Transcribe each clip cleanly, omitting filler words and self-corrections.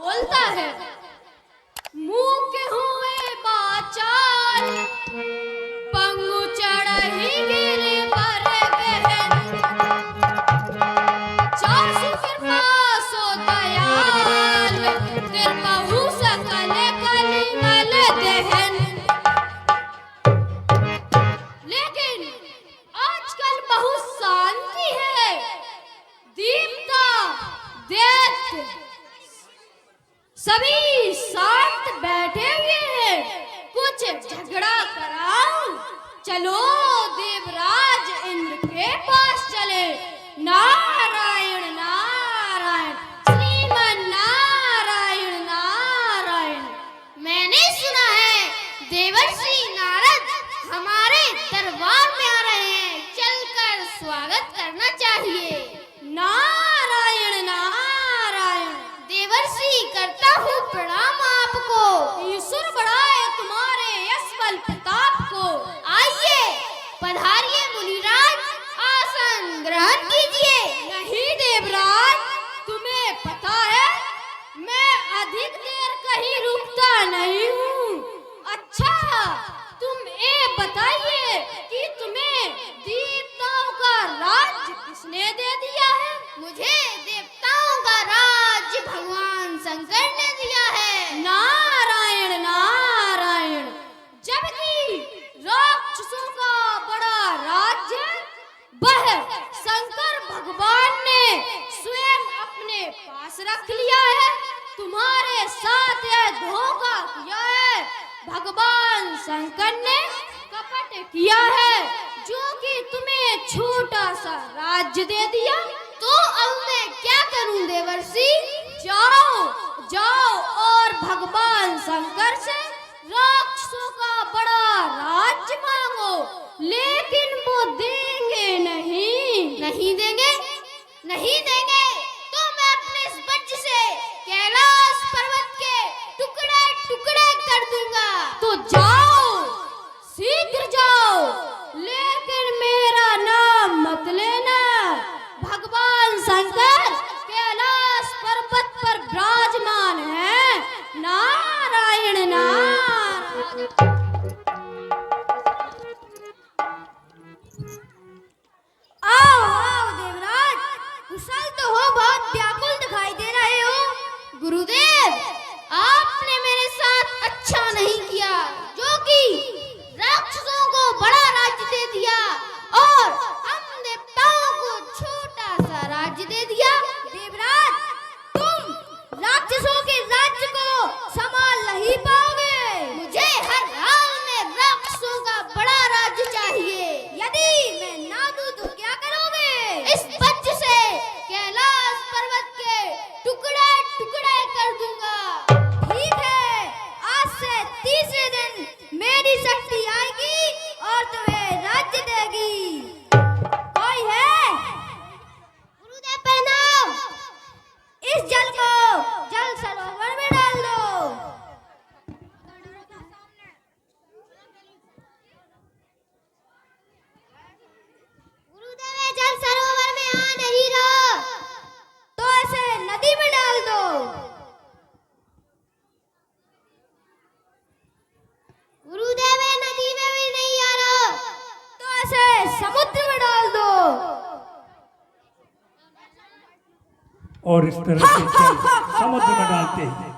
बोलता है, मुंह के हुए बाचाल, पंगु चढ़ही गिरे पर गहन, चासु कृपा सो दयाल, तिरपहु सकल कलिमल दहन। लेकिन आजकल बहुत शांति है, दीपता दैत्य सभी शांत बैठे हुए हैं। कुछ झगड़ा कराऊं? चलो देवराज इंद्र के पास चले। नारायण नारायण श्रीमन नारायण नारायण। मैंने सुना है देवर्षि नारद हमारे दरबार में आ रहे हैं, चलकर स्वागत करना चाहिए। नारायण नारायण। देवर्षि करता हूँ प्रणाम आपको। ईश्वर बढ़ाए तुम्हारे यश बल प्रताप को। आइए पधारिए मुनिराज, आसन ग्रहण कीजिए। नहीं देवराज, तुम्हें पता है मैं अधिक देर कहीं रुकता नहीं हूँ। अच्छा तुम ये बताइए कि तुम्हें देवताओं का राज्य किसने दे दिया है? मुझे देवताओं का राज्य भगवान शंकर ने दिया है। नारायण नारायण। जबकि राक्षसों का बड़ा राज्य वह शंकर भगवान ने स्वयं अपने पास रख लिया है। तुम्हारे साथ यह धोखा किया है। भगवान शंकर ने कपट किया है, जो कि तुम्हें छोटा सा राज्य दे दिया। तो अब मैं क्या करूं देवर्षि? जाओ जाओ और भगवान शंकर से राक्षसों का बड़ा राज्य मांगो, लेकिन वो देंगे नहीं। नहीं देंगे? नहीं देंगे तो मैं अपने इस वज्र से कैलाश पर्वत के टुकड़े टुकड़े कर दूंगा। तो जाओ, शीघ्र जाओ, लेकिन मेरा नाम मत लेना। भगवान शंकर कैलाश पर्वत पर विराजमान है। नारायण नारायण। आओ आओ देवराज, कुशल तो हो, बहुत व्याकुल दिखाई दे रहे हो। गुरुदेव, आपने मेरे साथ अच्छा नहीं किया, जो कि राक्षसों को बड़ा राज्य दे दिया और हम देवताओं को छोटा सा राज्य दे दिया। देवराज, तुम राक्षसों के राज्य को संभाल नहीं पाओगे। मुझे हर हाल में राक्षसों का बड़ा राज्य चाहिए। यदि मैं ना दूं तो क्या करोगे? इस वज्र से कैलाश पर्वत के टुकड़े टुकड़े कर दूंगा। ठीक है, आज से तीसरे दिन मेरी शक्ति आएगी और तुम्हें राज्य देगी। कोई है? गुरुदेव प्रणाम। इस जल को जल सरोवर में डाल दो। गुरुदेव, ये जल सरोवर में आ नहीं रहा। तो ऐसे नदी में डाल दो। गुरुदेव, ये नदी में भी नहीं आ रहा। तो ऐसे समुद्र में डाल दो। और इस तरह से जल समुद्र में डालते हैं।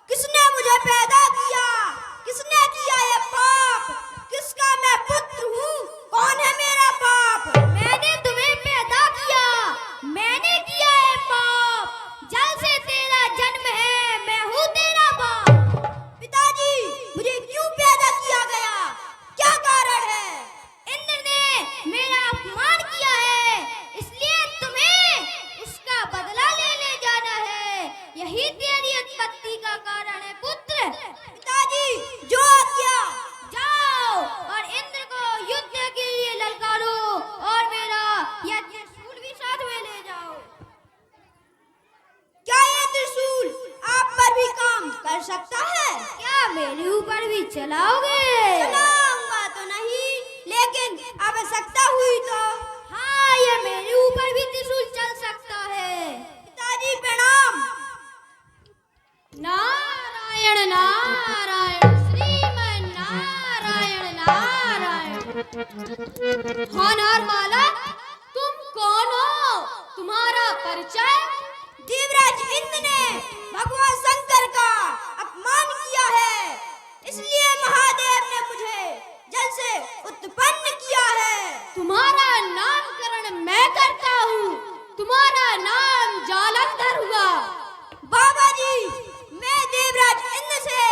किसने मुझे पैदा किया? किसने किया ये पाप? किसका मैं पुत्र हूँ? कौन है मेरा बाप? मैंने तुम्हें पैदा किया, मैंने किया ये पाप। जल से तेरा जन्म है, मैं हूँ तेरा बाप। पिताजी, मुझे क्यों पैदा किया गया? क्या कारण है? इंद्र ने मेरा अपमान किया है, इसलिए तुम्हें उसका बदला ले जाना है। यही तेरी उत्पत्ति का कारण है पुत्र। पिताजी, जो आज्ञा। जाओ और इंद्र को युद्ध के लिए ललकारो और मेरा यह त्रिशूल भी साथ में ले जाओ। क्या ये त्रिशूल आप पर भी काम कर सकता है? क्या मेरे ऊपर भी चलाओगे? चलाऊंगा तो नहीं, लेकिन आवश्यकता हुई तो। हाँ, ये मेरे ऊपर भी होनहार बालक, तुम कौन हो? तुम्हारा परिचय? देवराज इंद्र ने भगवान शंकर का अपमान किया है, इसलिए महादेव ने मुझे जल से उत्पन्न किया है। तुम्हारा नामकरण मैं करता हूँ। तुम्हारा नाम जालंधर हुआ। बाबा जी, मैं देवराज इंद्र से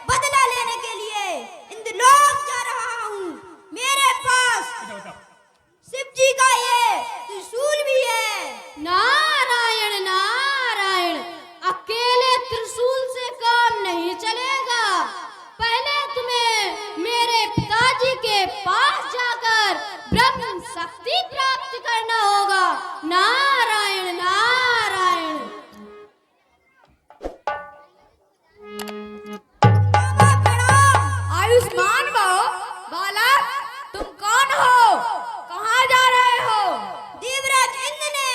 बदला लेने के लिए इंद्रलोक जा रहा हूँ। मेरे पास शिव जी का ये त्रिशूल भी है। नारायण नारायण, अकेले त्रिशूल से काम नहीं चलेगा। पहले तुम्हें मेरे पिताजी के पास जाकर ब्रह्म शक्ति प्राप्त करना होगा। नारायण नारायण। बाबा प्रणाम। आयुष्मान भव। बालक, तुम कौन हो? कहाँ जा रहे हो? देवराज इंद्र ने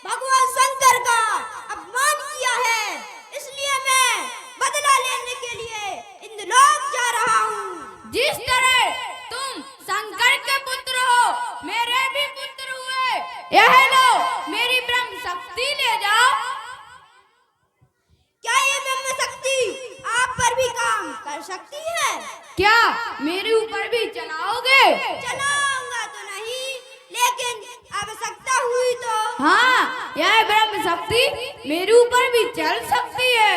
भगवान शंकर का अपमान किया है, इसलिए मैं बदला लेने के लिए इंद्रलोक जा रहा हूँ। जिस तरह तुम शंकर के पुत्र हो, मेरे भी पुत्र हुए। यह लो मेरी ब्रह्म शक्ति ले जाओ। क्या ये ब्रह्म शक्ति आप पर भी काम कर सकती है? क्या मेरे ऊपर भी चलाओगे? चलाऊंगा तो नहीं, लेकिन आवश्यकता हुई तो। हाँ, यह ब्रह्म शक्ति मेरे ऊपर भी चल सकती है।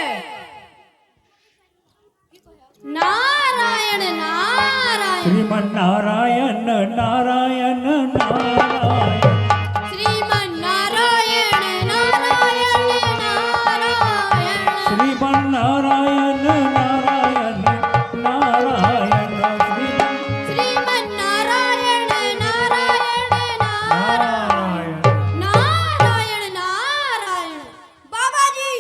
नारायण नारायण। श्रीमन नारायण नारायण नारायण। श्रीमन नारायण नारायण नारायण। श्रीमन नारायण नारायण नारायण। श्रीमन नारायण नारायण नारायण। नारायण नारायण। बाबा जी,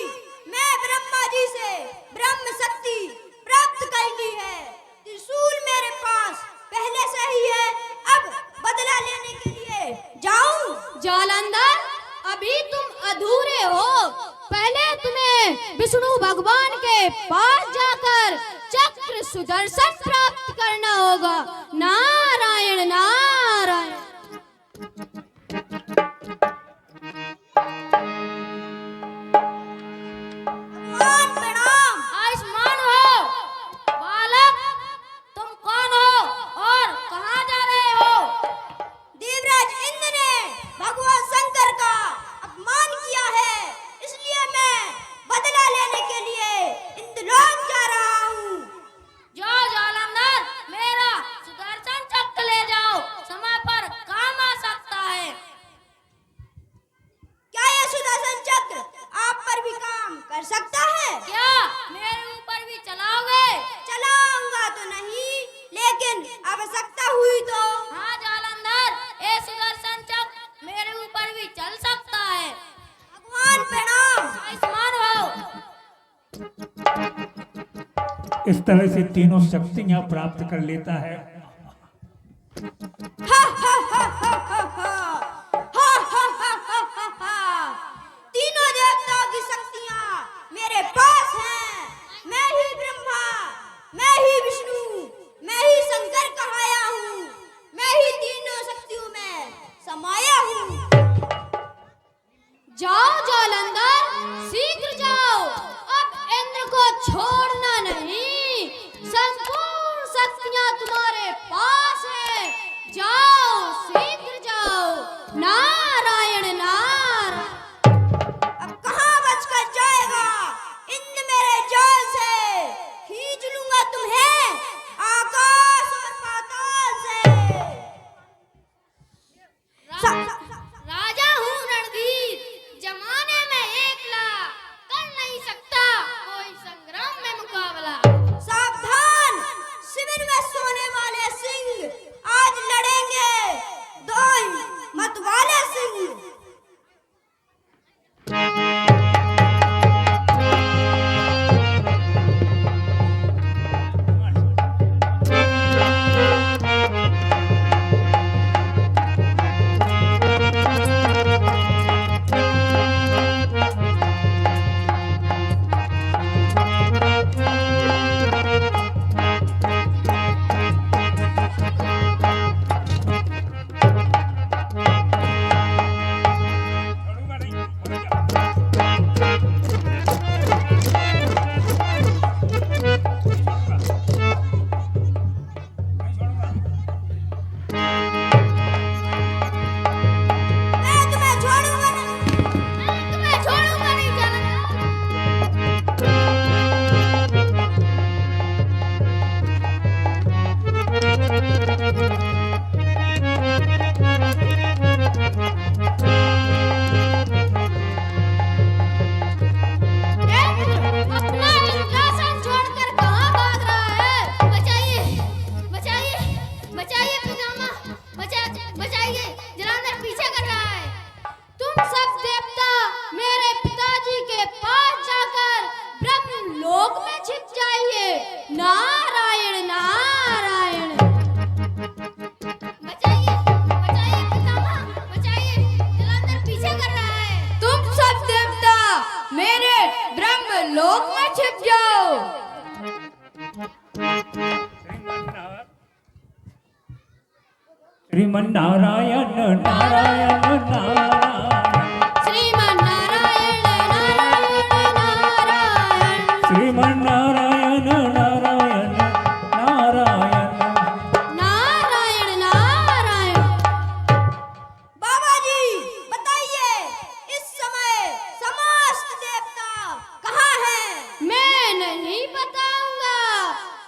मैं ब्रह्मा जी से ब्रह्म शक्ति प्राप्त कर ली है। त्रिशूल मेरे पास पहले से ही है, अब बदला लेने के लिए जाऊं? जालंधर, अभी तुम अधूरे हो। पहले तुम्हें विष्णु भगवान के पास जाकर चक्र सुदर्शन प्राप्त करना होगा। नारायण नारायण। भगवान प्रणाम। आयुष्मान हो। बालक, तुम कौन हो और कहाँ जा रहे हो? देवराज इंद्र ने भगवान शंकर का अपमान किया है, इसलिए मैं बदला लेने के लिए इंद्रलोक जा रहा हूँ। जाओ जालंधर, मेरा सुदर्शन चक्र ले जाओ, समय पर काम आ सकता है। क्या ये सुदर्शन चक्र आप पर भी काम कर सकता है? क्या मेरे ऊपर भी चलाओगे? चलाऊंगा तो नहीं, लेकिन आवश्यकता हुई तो। हाँ जालंधर, ये सुदर्शन चक्र मेरे ऊपर भी चल सकता है। भगवान प्रणाम। आयुष्मान हो। इस तरह से तीनों शक्तियां प्राप्त कर लेता है। हा हा हा हा हा हा हा हा हा हा हा। तीनों देवताओं की शक्तियां मेरे पास हैं। मैं ही ब्रह्मा, मैं ही विष्णु, मैं ही शंकर कहाया हूँ। मैं ही तीनों शक्तियों में समाया हूँ। जाओ जालंधर, शीघ्र जाओ। अब इंद्र को छोड़ना नहीं। संपूर्ण शक्तियां तुम्हारे पास है। जाओ, शीघ्र जाओ। नारायण नारायण। अब कहाँ बचकर जाएगा इंद्र मेरे जाल से? खींच लूंगा तुम्हें आकाश और पाताल से। राजा हूँ रणधीर, जमाने में एकला, कर नहीं सकता कोई संग्राम में लोक में छिप जाओ। श्रीमन नारायण नारायण नारायण श्रीमन नारायण नारायण नारायण श्रीमन नारायण नारायण नारायण नारायण नारायण। बाबा जी बताइए इस समय समस्त देवता कहाँ हैं? मैं नहीं बताऊंगा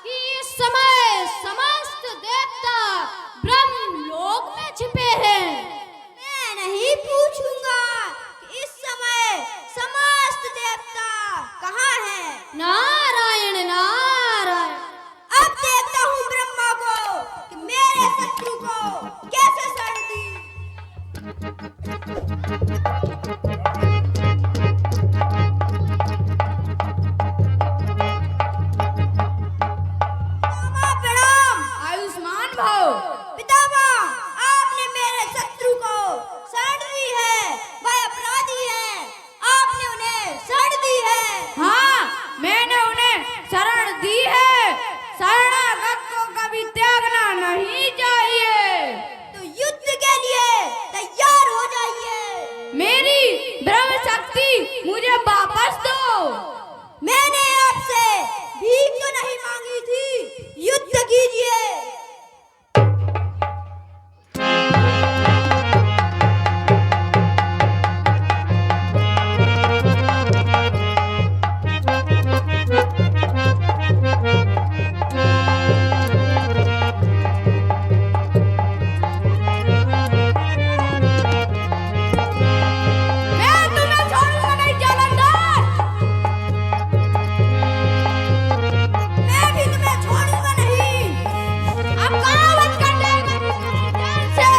कि इस समय समस्त देवता ब्रह्मलोक में छिपे हैं। मैं नहीं पूछूंगा कि इस समय समस्त देवता कहाँ हैं। नारायण नारायण। अब देखता हूँ ब्रह्मा को कि मेरे शत्रु को कैसे सड़ दी। पितामह प्रणाम। आयुष्मान भव। पितामह आपने मेरे शत्रु को सड़ दी है, वह अपराधी है, आपने उन्हें सड़ दी है। हाँ, मैंने उन्हें शरण दी है। शरणागत को कभी त्यागना नहीं चाहिए। तो युद्ध के लिए तैयार हो जाइए। मेरी ब्रह्म शक्ति मुझे वापस दो। मैंने आपसे भीख तो नहीं मांगी थी, युद्ध कीजिए। मैं तुम्हें छोड़ूंगा नहीं जालंधर। मैं भी तुम्हें छोड़ूंगा नहीं। अब कहाँ बच कर जाएगा जान से?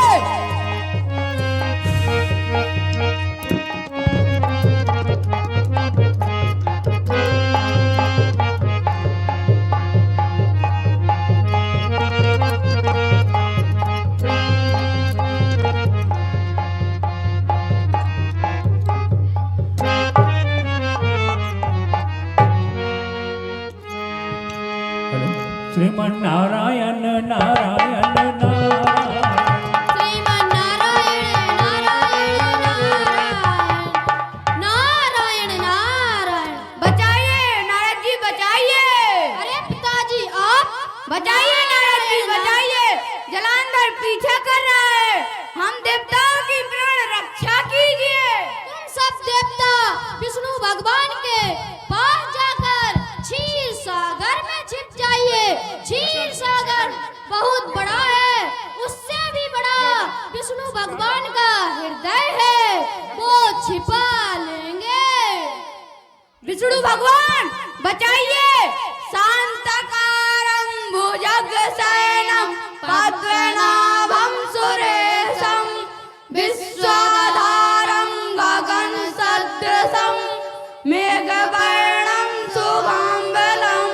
श्रीमन नारायण नारायण नारायण श्रीमन नारायण नारायण नारायण नारायण नारायण। बचाइए नारद जी, बचाइए। अरे पिताजी आप बचाइए नारद जी, बचाइए। जलांधर पीछा कर रहा है। हम देवताओं की प्राण रक्षा कीजिए। तुम सब देवता विष्णु भगवान के पास जाकर क्षीर सागर में छिप जाइए। क्षीर सागर बहुत बड़ा है, उससे भी बड़ा विष्णु भगवान का हृदय है, वो छिपा लेंगे। विष्णु भगवान बचाइए। शांतकारं भुजगशयनं पद्मनाभं सुरेशं विश्वाधारं गगनसदृशं मेघवर्णं शुभांबरं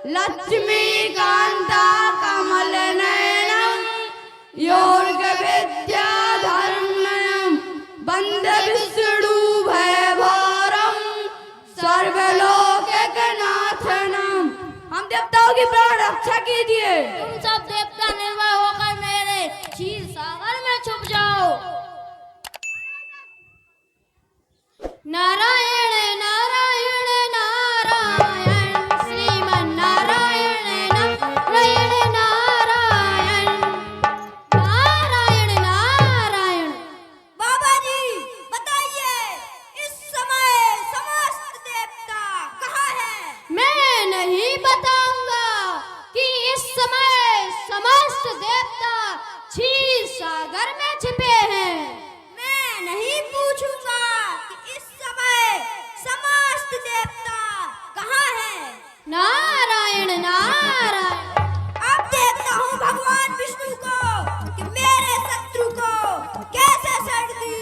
लक्ष्मीकान्ता कमलनयनं योगविद्याधर्मणं वन्दे विष्णु भयभारं सर्वलोकनाथनम। हम देवताओं की प्राण रक्षा कीजिए। तुम सब देवता निर्भय होकर मेरे क्षीर सागर में छुप जाओ। नारायण नारायण नारायण श्रीमन नारायण नारायण नारायण नारायण नारायण। बाबा जी बताइए इस समय समस्त देवता कहाँ हैं? मैं नहीं बताऊंगा कि इस समय समस्त देवता क्षीर सागर में छिपे हैं। मैं नहीं पूछूंगा कि इस समय समस्त देवता कहाँ हैं। नारायण नारायण। अब देखता हूँ भगवान विष्णु को कि मेरे शत्रु को कैसे सड़ दी।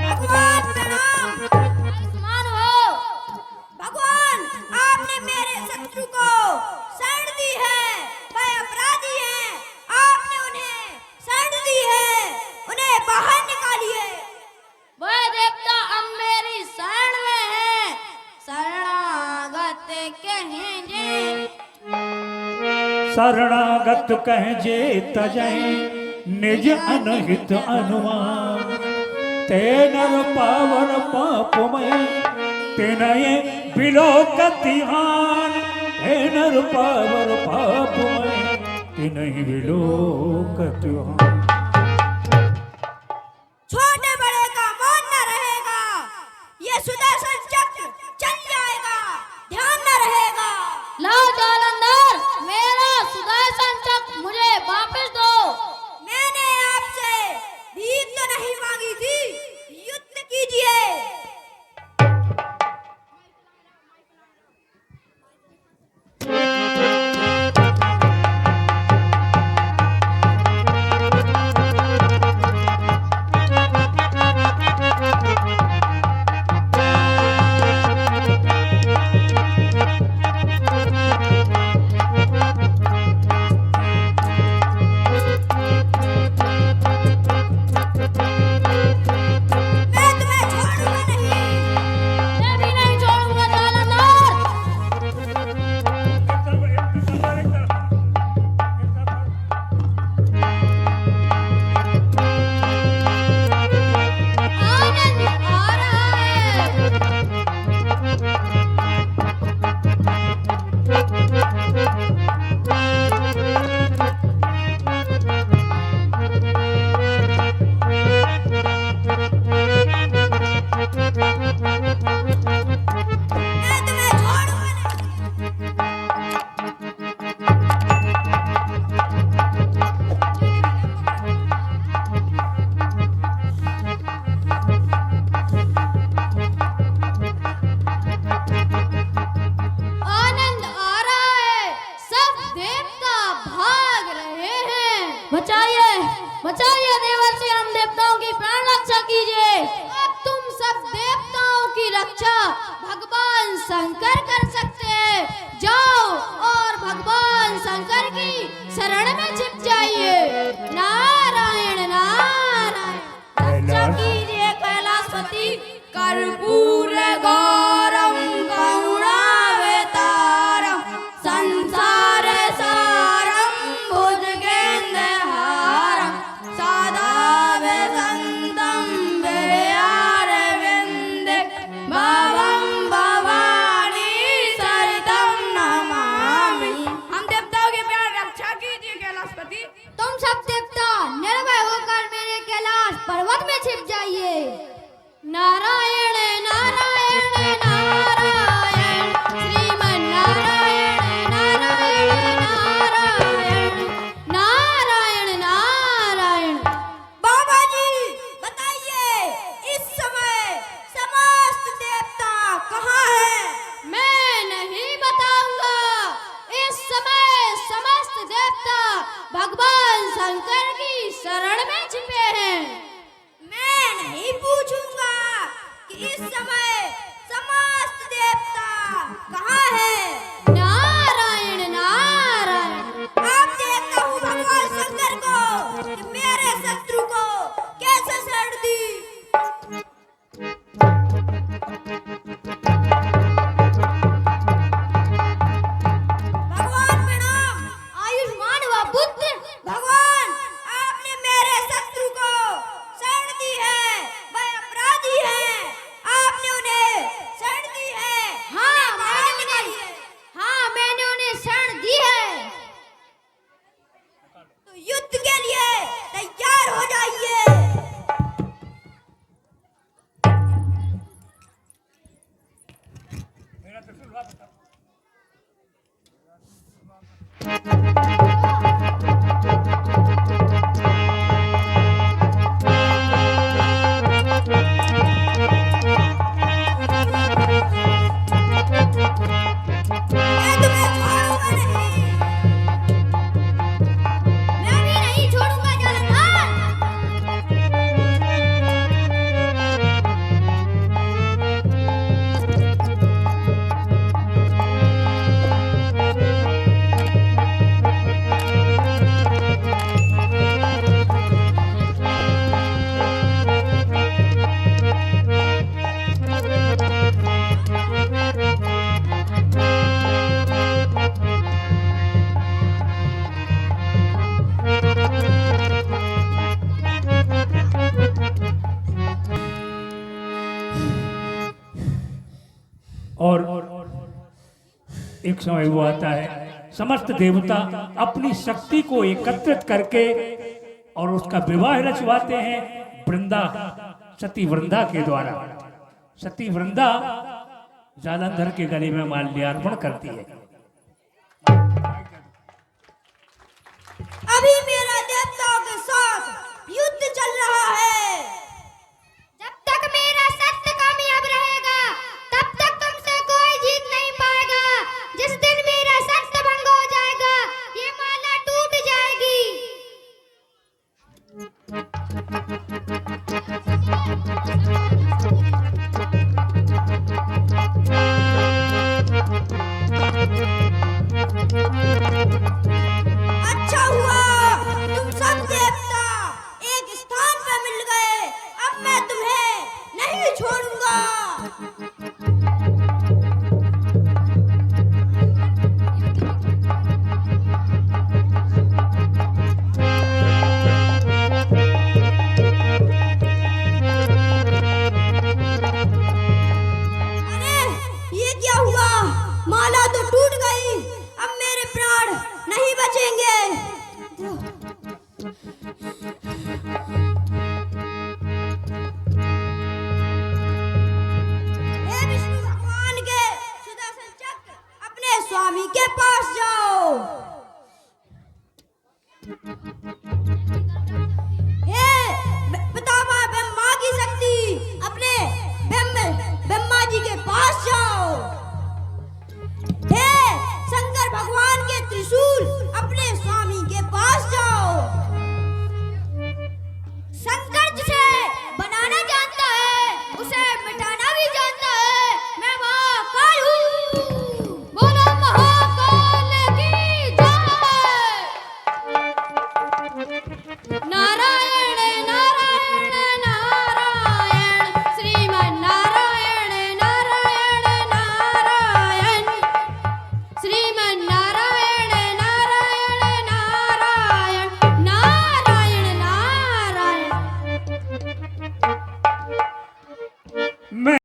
भगवान प्रणाम। आयुष्मान हो। भगवान आपने मेरे शत्रु को सड़ दी है, वह अपराधी हैं, आपने उन्हें शरणागत कह जे तजय निज अनहित अनुमान ते नर पावर पापमय तिनय विलोकतिहान ते नर पावर पापमय तिनय विलोकतिहान। छोटे बड़े का मान न रहेगा, ये सुदर्शन चक्र चल जाएगा, ध्यान न रहेगा। लाओ जालंधर, मेरा सुदर्शन चक्र मुझे वापस दो। मैंने आपसे भीख तो नहीं मांगी थी, युद्ध कीजिए। मैं भी नहीं छोड़ूंगा जालंधर। आनंद आ रहा है। मैं तुम्हें छोड़ूंगा नहीं। आनंद आ रहा है, सब देवता भाग रहे हैं। बचाइए, बचाइए देवर्षि, हम देवताओं की प्राण रक्षा कीजिए। अब तुम सब देवताओं की रक्षा भगवान शंकर कर सकते हैं। जाओ और भगवान शंकर की शरण में छिप जाइए। नारायण नारायण, रक्षा कीजिए कैलाशपति। कर्पूर गौरम करुणावतारम संसार सारम भुजगेन्द्रहारम सदा वसन्तं विरयारविन्दे भवं भवानी सरितं नमामि। हम देवताओं की प्राण रक्षा कीजिए कैलाशपति। तुम सब देवता निर्भय होकर मेरे कैलाश पर्वत में छिप जाइए। नारायण नारायण नारायण, श्रीमन नारायण नारायण नारायण, नारायण नारायण। बाबा जी बताइए, इस समय समस्त देवता कहाँ हैं? मैं नहीं बताऊंगा। इस समय समस्त देवता भगवान शंकर की शरण में छिपे हैं। मैं नहीं पूछूंगा कि इस समय समस्त देवता कहाँ हैं। नारायण नारायण। आप देखता हूँ भगवान शंकर को कि मेरे शत्रु को कैसे शरण दी। भगवान प्रणाम। आयुष्मान व पुत्र। भगवान, आपने मेरे शत्रु को शरण दी है, वह अपराधी है, आपने उन्हें एक समय वो आता है, समस्त देवता अपनी शक्ति को एकत्रित करके और उसका विवाह रचवाते हैं वृंदा, सती वृंदा के द्वारा। सती वृंदा जालंधर के गले में माल्यार्पण करती है। अभी मेरा देवताओं के साथ युद्ध चल रहा है। जब तक मेरा सत्य कामयाब रहेगा तब तक तुमसे कोई जीत नहीं पाएगा। जिस दिन मेरा सत्य भंग हो जाएगा ये माला टूट जाएगी। अच्छा हुआ तुम सब देवता एक स्थान पर मिल गए। अब मैं तुम्हें नहीं छोड़ूंगा। अरे ये क्या हुआ? माला तो टूट गई। अब मेरे प्राण नहीं बचेंगे। हे विष्णु भगवान के सुदर्शन चक्र, अपने स्वामी के पास जाओ।